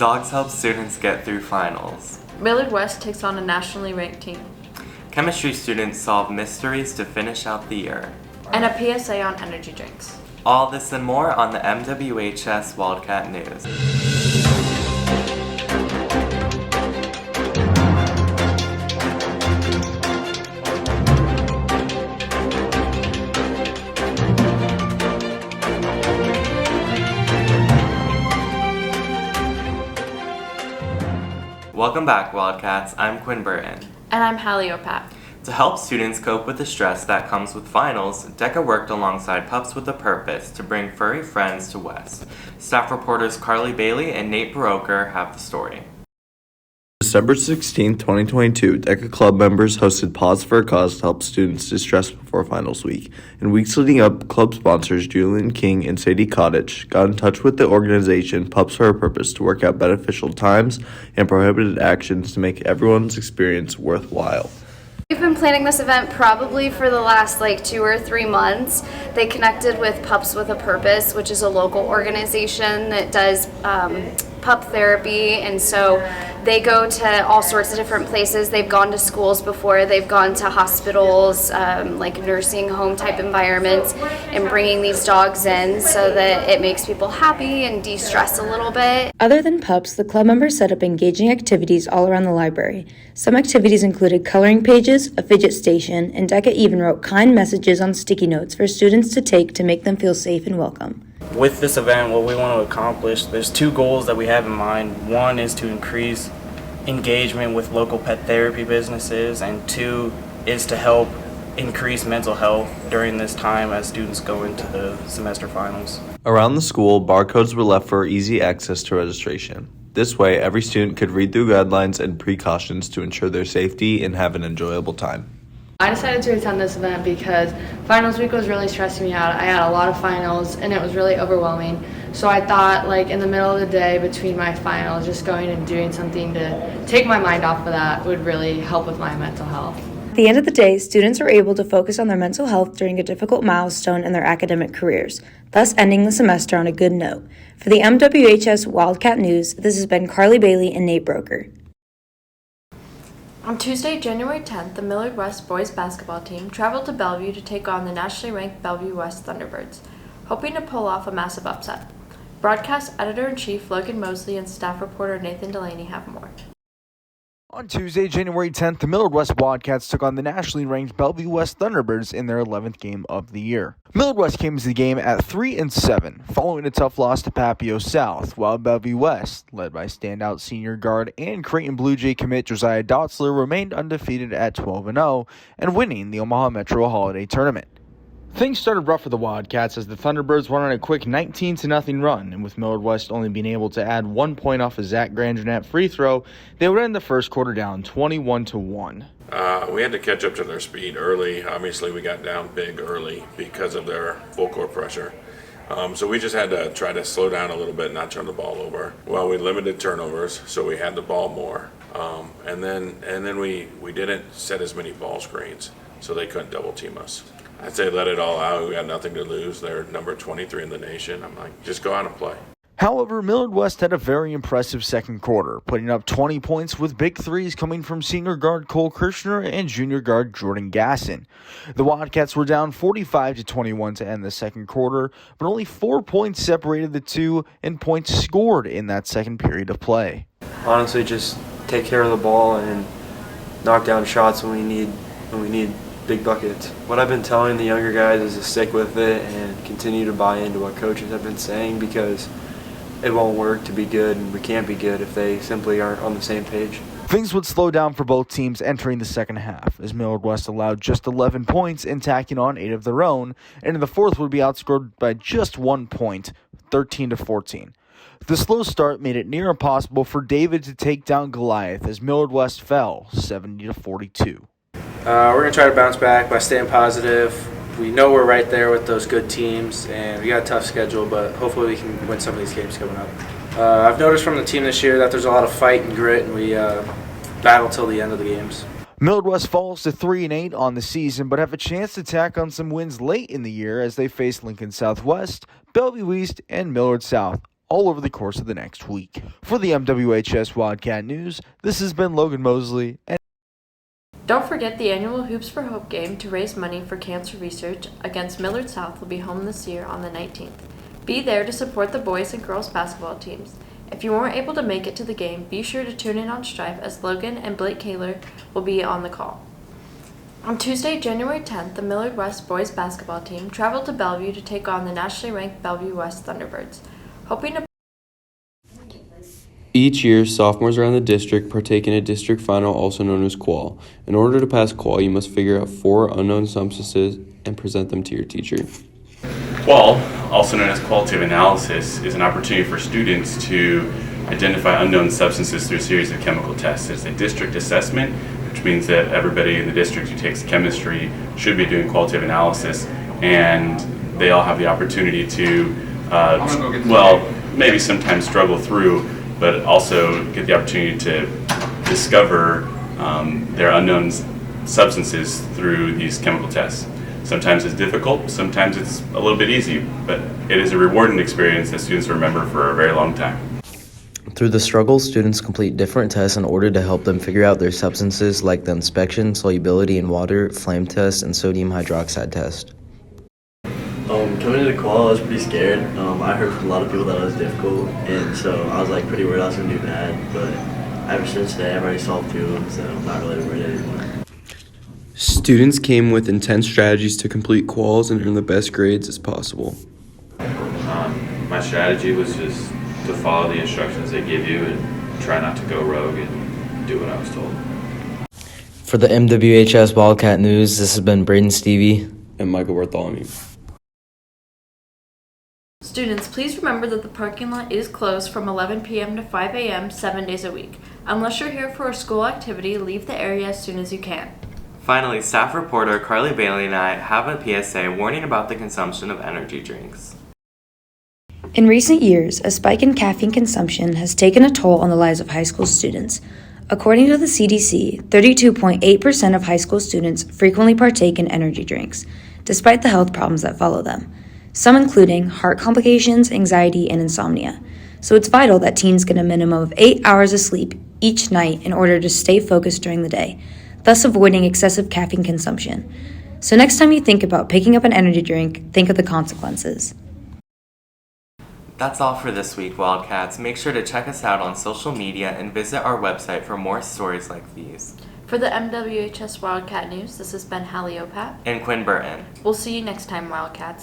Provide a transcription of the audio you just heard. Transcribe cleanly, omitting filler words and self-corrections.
Dogs help students get through finals. Millard West takes on a nationally ranked team. Chemistry students solve mysteries to finish out the year. And a PSA on energy drinks. All this and more on the MWHS Wildcat News. Welcome back, Wildcats. I'm Quinn Burton. And I'm Hallie Opat. To help students cope with the stress that comes with finals, DECA worked alongside Pups with a Purpose to bring furry friends to West. Staff reporters Carly Bailey and Nate Broker have the story. December 16, 2022, DECA club members hosted Pause for a Cause to help students distress before finals week. In weeks leading up, club sponsors Julian King and Sadie Cottage got in touch with the organization Pups for a Purpose to work out beneficial times and prohibited actions to make everyone's experience worthwhile. We've been planning this event probably for the last 2 or 3 months. They connected with Pups with a Purpose, which is a local organization that does pup therapy, and so they go to all sorts of different places. They've gone to schools before, they've gone to hospitals, like nursing home type environments, and bringing these dogs in so that it makes people happy and de-stress a little bit. Other than pups, the club members set up engaging activities all around the library. Some activities included coloring pages, a fidget station, and DECA even wrote kind messages on sticky notes for students to take to make them feel safe and welcome. With this event, what we want to accomplish, there's 2 goals that we have in mind. One is to increase engagement with local pet therapy businesses, and 2 is to help increase mental health during this time as students go into the semester finals. Around the school, barcodes were left for easy access to registration. This way, every student could read through guidelines and precautions to ensure their safety and have an enjoyable time. I decided to attend this event because finals week was really stressing me out. I had a lot of finals and it was really overwhelming. So I thought in the middle of the day between my finals, just going and doing something to take my mind off of that would really help with my mental health. At the end of the day, students were able to focus on their mental health during a difficult milestone in their academic careers, thus ending the semester on a good note. For the MWHS Wildcat News, this has been Carly Bailey and Nate Broker. On Tuesday, January 10th, the Millard West boys basketball team traveled to Bellevue to take on the nationally ranked Bellevue West Thunderbirds, hoping to pull off a massive upset. Broadcast Editor-in-Chief Logan Mosley and staff reporter Nathan Delaney have more. On Tuesday, January 10th, the Millard West Wildcats took on the nationally ranked Bellevue West Thunderbirds in their 11th game of the year. Millard West came into the game at 3-7, following a tough loss to Papio South, while Bellevue West, led by standout senior guard and Creighton Blue Jay commit Josiah Dotzler, remained undefeated at 12-0 and winning the Omaha Metro Holiday Tournament. Things started rough for the Wildcats as the Thunderbirds went on a quick 19-0 run, and with Millard West only being able to add 1 point off a Zach Grandronat free throw, they would end the first quarter down 21-1. We had to catch up to their speed early. Obviously, we got down big early because of their full court pressure. So we just had to try to slow down a little bit and not turn the ball over. Well, we limited turnovers, so we had the ball more. And then we didn't set as many ball screens, so they couldn't double team us. I'd say let it all out. We had nothing to lose. They're number 23 in the nation. I'm like, just go out and play. However, Millard West had a very impressive second quarter, putting up 20 points with big threes coming from senior guard Cole Kirshner and junior guard Jordan Gasson. The Wildcats were down 45-21 to end the second quarter, but only 4 points separated the two and points scored in that second period of play. Honestly, just take care of the ball and knock down shots when we need big buckets. What I've been telling the younger guys is to stick with it and continue to buy into what coaches have been saying, because it won't work to be good, and we can't be good if they simply aren't on the same page. Things would slow down for both teams entering the second half, as Millard West allowed just 11 points and tacking on 8 of their own, and in the fourth would be outscored by just 1 point, 13-14. The slow start made it near impossible for David to take down Goliath as Millard West fell 70-42. We're going to try to bounce back by staying positive. We know we're right there with those good teams, and we got a tough schedule, but hopefully we can win some of these games coming up. I've noticed from the team this year that there's a lot of fight and grit, and we battle till the end of the games. Millard West falls to 3-8 on the season, but have a chance to tack on some wins late in the year as they face Lincoln Southwest, Bellevue East, and Millard South, all over the course of the next week. For the MWHS Wildcat News, this has been Logan Mosley. And don't forget the annual Hoops for Hope game to raise money for cancer research against Millard South will be home this year on the 19th. Be there to support the boys and girls basketball teams. If you weren't able to make it to the game, be sure to tune in on Stripe as Logan and Blake Kaler will be on the call. On Tuesday, January 10th, the Millard West boys basketball team traveled to Bellevue to take on the nationally ranked Bellevue West Thunderbirds, hoping to Each year, sophomores around the district partake in a district final, also known as qual. In order to pass qual, you must figure out 4 unknown substances and present them to your teacher. Qual, also known as qualitative analysis, is an opportunity for students to identify unknown substances through a series of chemical tests. It's a district assessment, which means that everybody in the district who takes chemistry should be doing qualitative analysis, and they all have the opportunity to, maybe sometimes struggle through, but also get the opportunity to discover their unknown substances through these chemical tests. Sometimes it's difficult, sometimes it's a little bit easy, but it is a rewarding experience that students remember for a very long time. Through the struggle, students complete different tests in order to help them figure out their substances, like the inspection, solubility in water, flame test, and sodium hydroxide test. Coming into qual, I was pretty scared. I heard from a lot of people that it was difficult, and so I was pretty worried I was going to do bad, but ever since today I've already solved 2 of them, so I'm not really worried anymore. Students came with intense strategies to complete quals and earn the best grades as possible. My strategy was just to follow the instructions they give you and try not to go rogue and do what I was told. For the MWHS Wildcat News, this has been Braden Stevie and Michael Bartholomew. Students, please remember that the parking lot is closed from 11 p.m. to 5 a.m. 7 days a week. Unless you're here for a school activity, leave the area as soon as you can. Finally, staff reporter Carly Bailey and I have a PSA warning about the consumption of energy drinks. In recent years, a spike in caffeine consumption has taken a toll on the lives of high school students. According to the CDC, 32.8% of high school students frequently partake in energy drinks, despite the health problems that follow them, some including heart complications, anxiety, and insomnia. So it's vital that teens get a minimum of 8 hours of sleep each night in order to stay focused during the day, thus avoiding excessive caffeine consumption. So next time you think about picking up an energy drink, think of the consequences. That's all for this week, Wildcats. Make sure to check us out on social media and visit our website for more stories like these. For the MWHS Wildcat News, this has been Hallie Opat and Quinn Burton. We'll see you next time, Wildcats.